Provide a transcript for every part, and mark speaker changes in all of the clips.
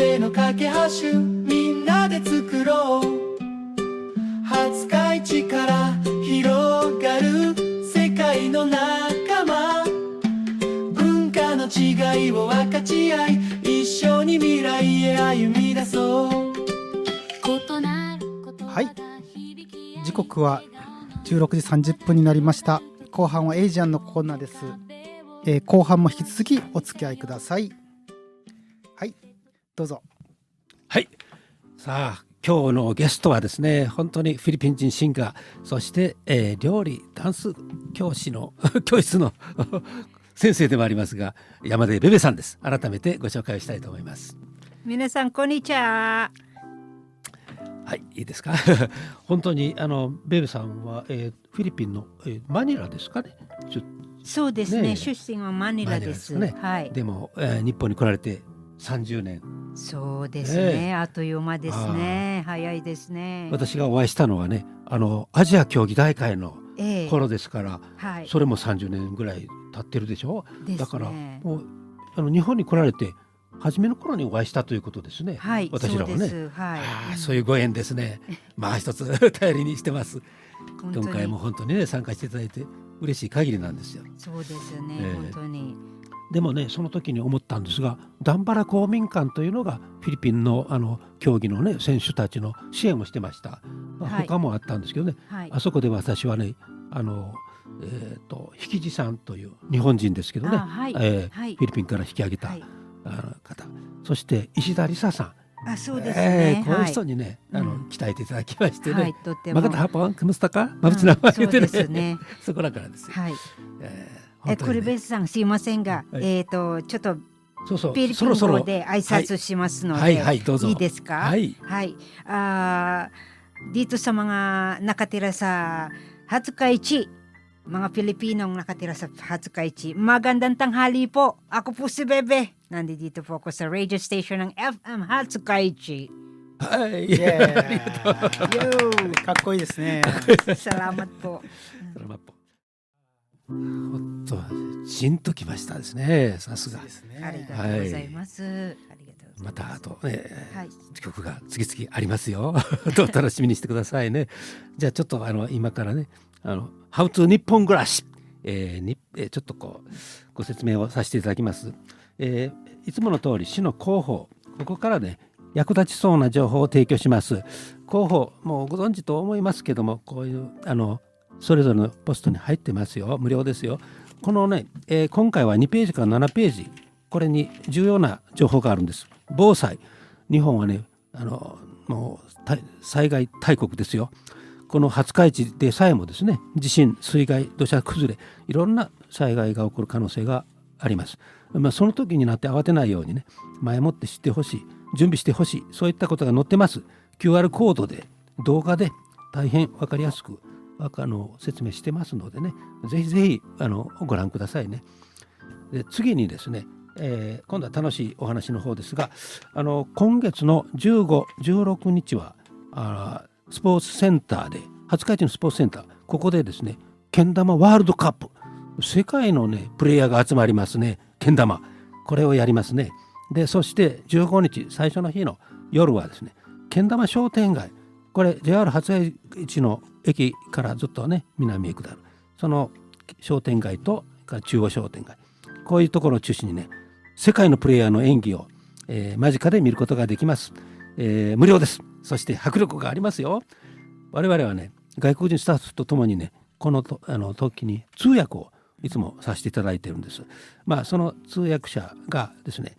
Speaker 1: せの架け橋みんなで作ろう。廿日市から広がる世界の仲間、文化の違いを分かち合い、一緒に未来へ歩み出そう。
Speaker 2: はい、時刻は16時30分になりました。後半はエイジアンのコーナーです。後半も引き続きお付き合いください。はい、どうぞ。
Speaker 3: はい、さあ今日のゲストはですね、本当にフィリピン人シンガー、そして、料理ダンス教室の先生でもありますが、山出ベベさんです。改めてご紹介をしたいと思います。
Speaker 4: 皆さんこんにちは。
Speaker 3: はい、いいですか。本当にベベさんは、フィリピンの、マニラですかね。
Speaker 4: そうですね、出身はマニラです。
Speaker 3: ね、
Speaker 4: はい。
Speaker 3: でも、日本に来られて30年。
Speaker 4: そうですね、あっという間ですね。早いですね。
Speaker 3: 私がお会いしたのはね、アジア競技大会の頃ですから、
Speaker 4: はい、
Speaker 3: それも30年ぐらい経ってるでしょ。
Speaker 4: ですね、
Speaker 3: だからもう日本に来られて初めの頃にお会いしたということですね。
Speaker 4: はい、
Speaker 3: 私らはね。
Speaker 4: そうです、はい、
Speaker 3: そういうご縁ですね。まあ一つ頼りにしてます。今回も本当にね参加していただいて嬉しい限りなんですよ。
Speaker 4: そうですね、本当に。
Speaker 3: でもね、その時に思ったんですが、ダンバラ公民館というのがフィリピンの競技のね選手たちの支援をしてました。他もあったんですけどね、はい、あそこで私はね引地さんという日本人ですけどね、はい、フィリピンから引き上げた、方、そして石田理沙さん、
Speaker 4: そうですね、
Speaker 3: この人にね、鍛えていただきましてね、
Speaker 4: はい、とても
Speaker 3: マカタハパンクムスタカマブチナマ言うてね、
Speaker 4: そうですね
Speaker 3: そこらからですよ。
Speaker 4: はい、
Speaker 3: ね、
Speaker 4: クルベスさんすいませんが、ちょっと
Speaker 3: そう
Speaker 4: フィリピン語で挨拶しますので、
Speaker 3: はいはい、どうぞ。
Speaker 4: いいですか。
Speaker 3: はい、
Speaker 4: はい、dito sa mga nakatira sa Hatsukaichi, mga Pilipinong nakatira sa Hatsukaichi, magandang tanghali po. Ako po si Bebe. Nandito po ako sa radio station ng FM Hatsukaichi.
Speaker 3: はい、
Speaker 2: かっこいいですね。
Speaker 4: Salamat po。
Speaker 3: ほっとじんときましたですね。さすがですね。
Speaker 4: ありがとうございます。
Speaker 3: またあとね、曲が次々ありますよ。お楽しみにしてくださいね。じゃあちょっと今からね、How to 日本暮らし、ちょっとご説明をさせていただきます。いつもの通り市の広報、ここからね役立ちそうな情報を提供します。広報もうご存知と思いますけども、こういうそれぞれのポストに入ってますよ。無料ですよ。このね、今回は2ページから7ページ、これに重要な情報があるんです。防災、日本はねもう災害大国ですよ。この廿日市でさえもですね、地震、水害、土砂崩れ、いろんな災害が起こる可能性があります。その時になって慌てないようにね、前もって知ってほしい、準備してほしい、そういったことが載ってます。 QR コードで動画で大変分かりやすく説明してますのでね、ぜひぜひご覧くださいね。で次にですね、今度は楽しいお話の方ですが、今月の15、16日はスポーツセンターで、廿日市のスポーツセンター、ここでですね、けん玉ワールドカップ、世界のねプレイヤーが集まりますね。けん玉、これをやりますね。でそして15日最初の日の夜はですね、けん玉商店街、これ JR 廿日市の駅からずっとね南へ下るその商店街と中央商店街、こういうところを中心にね、世界のプレイヤーの演技を、間近で見ることができます。無料です。そして迫力がありますよ。我々はね外国人スタッフとともにね、この時に通訳をいつもさせていただいているんです。その通訳者がですね、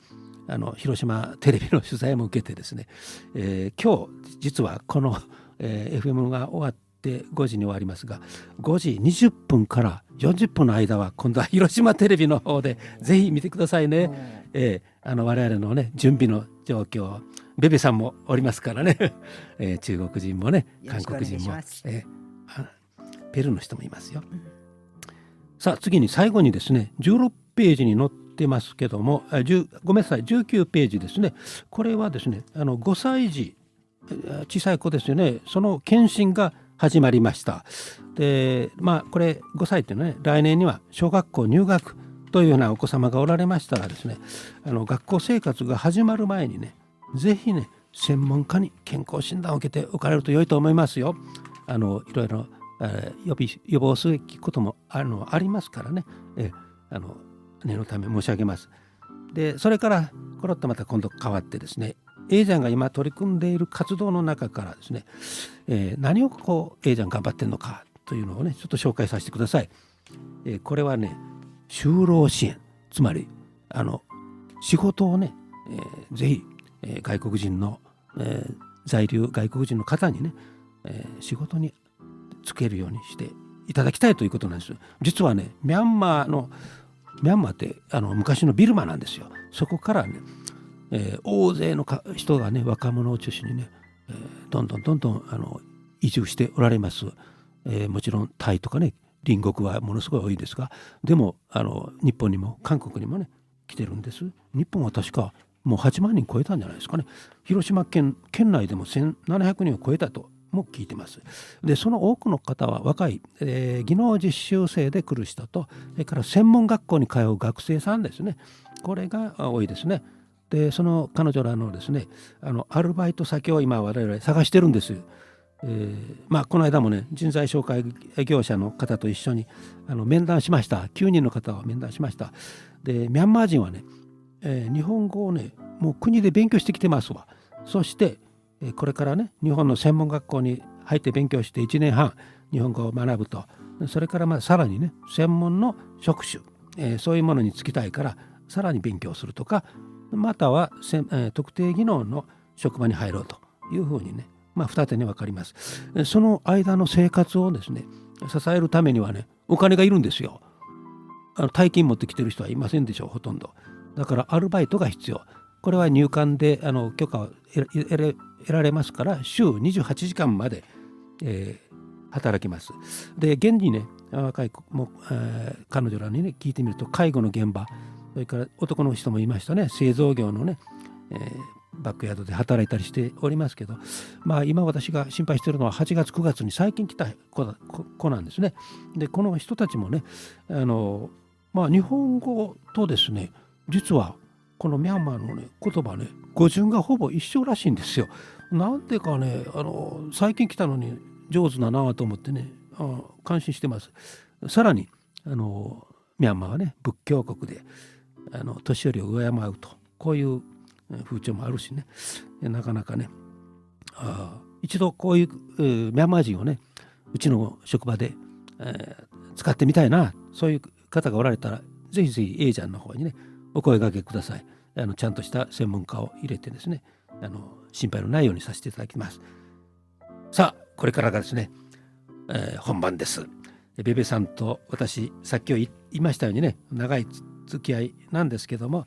Speaker 3: 広島テレビの取材も受けてですね、今日実はこの、FM が終わって5時に終わりますが、5時20分から40分の間は今度は広島テレビの方でぜひ見てくださいね。我々のね準備の状況、ベベさんもおりますからね、中国人もね韓国人も、ペルーの人もいますよ。さあ次に最後にですね、16ページに載ってますけども、ごめんなさい、19ページですね。これはですね、5歳児、小さい子ですよね、その検診が始まりました。でこれ5歳っていうのはね、来年には小学校入学というようなお子様がおられましたらですね、学校生活が始まる前にね、ぜひね専門家に健康診断を受けておかれると良いと思いますよ。いろいろ予防すべきこともありますからね、念のため申し上げます。でそれからコロッとまた今度変わってですね、エイジャンが今取り組んでいる活動の中からですね、何をエイジャン頑張ってるのかというのをねちょっと紹介させてください。これはね就労支援、つまり仕事をね、ぜひ、外国人の、在留外国人の方にね、仕事に就けるようにしていただきたいということなんです。実はねミャンマーって昔のビルマなんですよ。そこからね、大勢の人がね若者を中心にね、どんどん移住しておられます。もちろんタイとかね隣国はものすごい多いですが、でも日本にも韓国にもね来てるんです。日本は確かもう8万人超えたんじゃないですかね。広島県内でも1700人を超えたとも聞いてます。でその多くの方は若い、技能実習生で来る人と、それから専門学校に通う学生さんですね、これが多いですね。でその彼女らのですねアルバイト先を今我々探してるんです。この間もね人材紹介業者の方と一緒に面談しました。9人の方を面談しました。でミャンマー人はね、日本語をねもう国で勉強してきてますわ。そしてこれからね日本の専門学校に入って勉強して1年半日本語を学ぶと、それからさらにね専門の職種、そういうものに就きたいからさらに勉強するとか、または特定技能の職場に入ろうというふうにね、二手に分かります。その間の生活をですね支えるためにはねお金がいるんですよ。大金持ってきてる人はいませんでしょう、ほとんど。だからアルバイトが必要。これは入管で許可を得られますから週28時間まで、働きます。で現にね若い彼女らにね聞いてみると、介護の現場、それから男の人もいましたね、製造業のね、バックヤードで働いたりしておりますけど、今私が心配しているのは8月9月に最近来た子なんですね。でこの人たちもね日本語とですね実はこのミャンマーのね言葉ね語順がほぼ一緒らしいんですよ。なんていうかね最近来たのに上手だなと思ってね感心してます。さらにミャンマーはね仏教国で年寄りを敬うと、こういう風潮もあるしね、なかなかね一度こういうミャンマー人をねうちの職場で、使ってみたいな、そういう方がおられたらぜひぜひエイジャンの方にねお声掛けください。ちゃんとした専門家を入れてですね心配のないようにさせていただきます。さあこれからがですね、本番です。ベベさんと私さっき言いましたようにね長い付き合いなんですけども、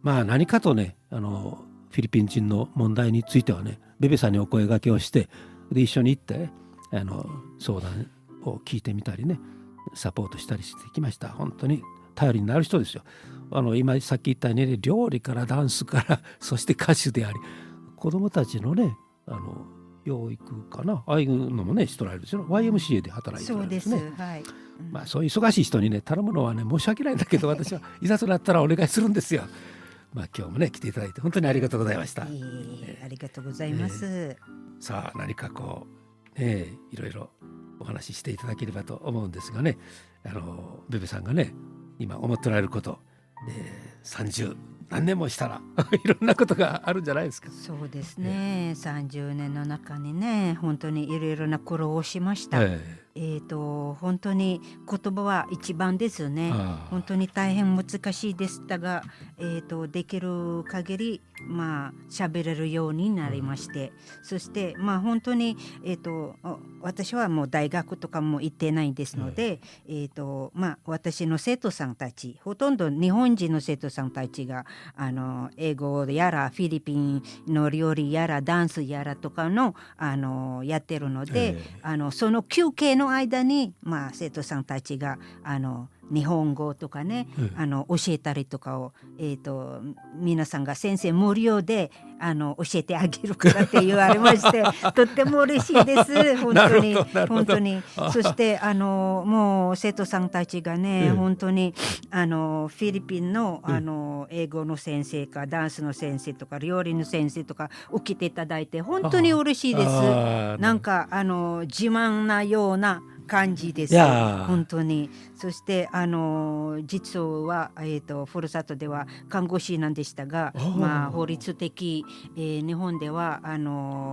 Speaker 3: 何かとねフィリピン人の問題についてはねベベさんにお声掛けをして、で一緒に行って相談を聞いてみたりねサポートしたりしてきました。本当に頼りになる人ですよ。今さっき言ったように、ね、料理からダンスからそして歌手であり、子どもたちのね養育かな、ああいうのもねしとられるですよ。 YMCA で働いておられるんですね。
Speaker 4: そうです、はい。
Speaker 3: そういう忙しい人にね頼むのはね申し訳ないんだけど、私はいざとなったらお願いするんですよ。今日もね来ていただいて本当にありがとうございました。
Speaker 4: ありがとうございます。
Speaker 3: さあ何かいろいろお話ししていただければと思うんですがね、ベベさんがね今思っておられること、30何年もしたらいろんなことがあるんじゃないですか。
Speaker 4: そうですね、30年の中にね本当にいろいろな苦労をしました。本当に言葉は一番ですよね。本当に大変難しいでしたが、できる限り喋れるようになりまして、そして本当に、私はもう大学とかも行ってないですので、私の生徒さんたち、ほとんど日本人の生徒さんたちが英語やらフィリピンの料理やらダンスやらとかの、やってるので、その休憩の間に、生徒さんたちが日本語とかね、
Speaker 3: うん
Speaker 4: 教えたりとかを、皆さんが先生無料で教えてあげるからって言われましてとっても嬉しいです本当に
Speaker 3: なるほどなるほど
Speaker 4: 本当に。そしてもう生徒さんたちがね、
Speaker 3: うん
Speaker 4: 本当にフィリピンの、英語の先生かダンスの先生とか料理の先生とか受けていただいて本当に嬉しいです。
Speaker 3: あー
Speaker 4: なんか自慢なような感じです
Speaker 3: いやー
Speaker 4: 本当に。そして実は、ふるさとでは看護師なんでしたが、まあ、法律的、日本では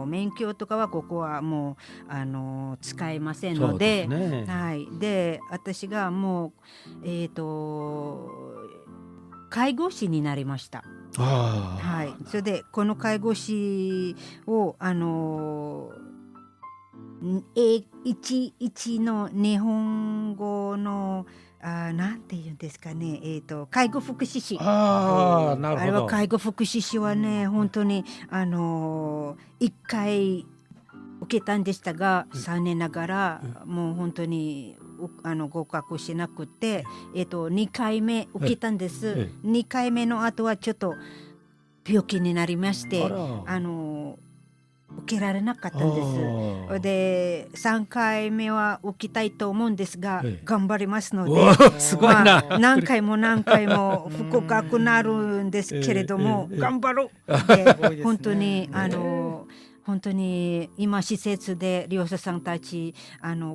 Speaker 4: 免許とかはここはもう使えませんので、
Speaker 3: そうですね
Speaker 4: はい、で私がもう介護士になりました。
Speaker 3: あー、
Speaker 4: はい、それでこの介護士をA11の日本語のなんて言うんですかね、介護福祉士。
Speaker 3: あーなるほど。
Speaker 4: あれは介護福祉士はね本当に1回受けたんでしたが、残念ながらもう本当に合格しなくて、2回目受けたんです。2回目の後はちょっと病気になりまして
Speaker 3: あら
Speaker 4: 受けられなかったんです。で3回目は受けたいと思うんですが、頑張りますので、
Speaker 3: おーすごいな、
Speaker 4: まあ何回も何回も不合格なるんですけれども、頑張ろうで本当に本当に今施設で利用者さんたち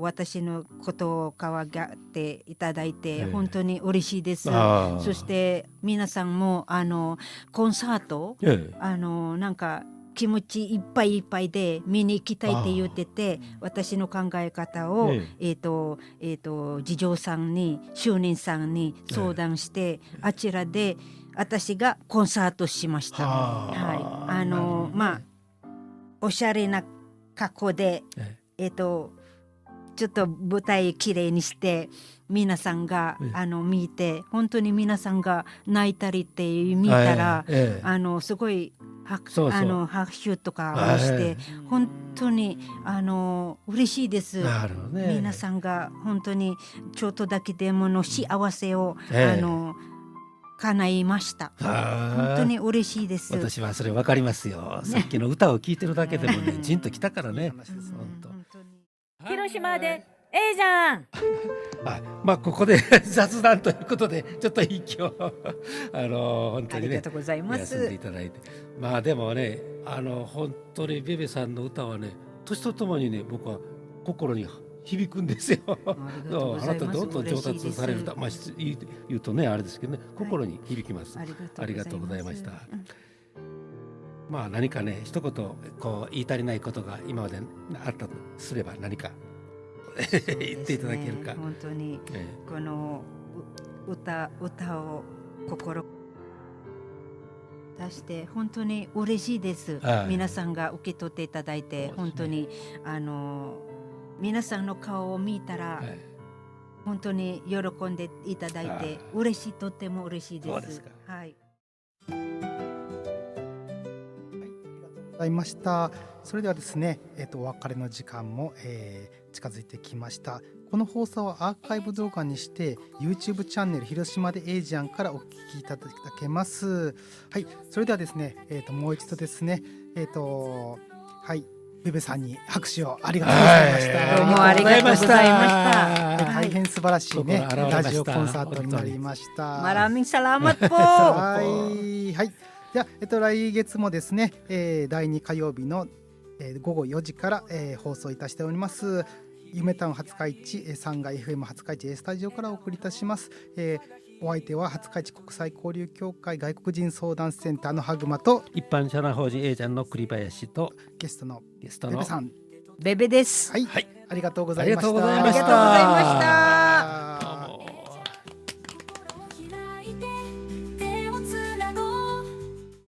Speaker 4: 私のことを可愛がっていただいて本当に嬉しいです。
Speaker 3: あー
Speaker 4: そして皆さんもコンサートなんか気持ちいっぱいいっぱいで見に行きたいって言ってて、私の考え方を、次女さんに就任さんに相談して、あちらで私がコンサートしました。はい、まあおしゃれな格好で、ちょっと舞台きれいにして皆さんが見て本当に皆さんが泣いたりって見たら、すごい
Speaker 3: そうそう
Speaker 4: 拍手とかして本当に嬉しいです。
Speaker 3: なるほどね。
Speaker 4: 皆さんが本当にちょっとだけでもの幸せを、叶いました。本当に嬉しいです。
Speaker 3: 私はそれ分かりますよ。さっきの歌を聴いてるだけでもね、じんときたからね。本当。
Speaker 5: 広島でええじゃん。
Speaker 3: まあここで雑談ということでちょっと一挙本当にね
Speaker 4: ありがとうございます。
Speaker 3: 休んでいただいて、まあでもね本当にベベさんの歌はね年とともにね僕は心に響くんですよ。あなたどんどん上達されると、まあ言うとねあれですけどね心に響きます。ありがとうございました。まあ何かね一言こう言い足りないことが今まであったとすれば何か言っていただけるか。
Speaker 4: 本当に、この歌を心出して本当に嬉しいです。皆さんが受け取っていただいて、本当に皆さんの顔を見たら、本当に喜んでいただいて嬉しい、とっても嬉しいです。
Speaker 3: そうですか。
Speaker 4: はい。
Speaker 2: ございました。それではですね、お別れの時間も、近づいてきました。この放送はアーカイブ動画にして YouTube チャンネル広島でエイジアンからお聞きいただけます。はい、それではですね、もう一度ですね、はい、ベベさんに拍手をありがとうございました。
Speaker 4: どうもありがとうございました。
Speaker 2: 大変素晴らしいね、
Speaker 3: はい、
Speaker 2: ラジオコンサートになりました。
Speaker 4: Maraming salamat po。
Speaker 2: はいはい。では、来月もですね、第2火曜日の、午後4時から、放送いたしております夢タウン廿日市3階 FM 廿日市 A スタジオからお送りいたします。お相手は廿日市国際交流協会外国人相談センターのハグマと
Speaker 3: 一般社内法人エイジャンの栗林と
Speaker 2: ゲストの
Speaker 3: ベ
Speaker 2: ベベさん、
Speaker 4: ベベです。
Speaker 2: はい、ありがとうございました。
Speaker 3: ありがとうございました。
Speaker 4: ありがとうございました。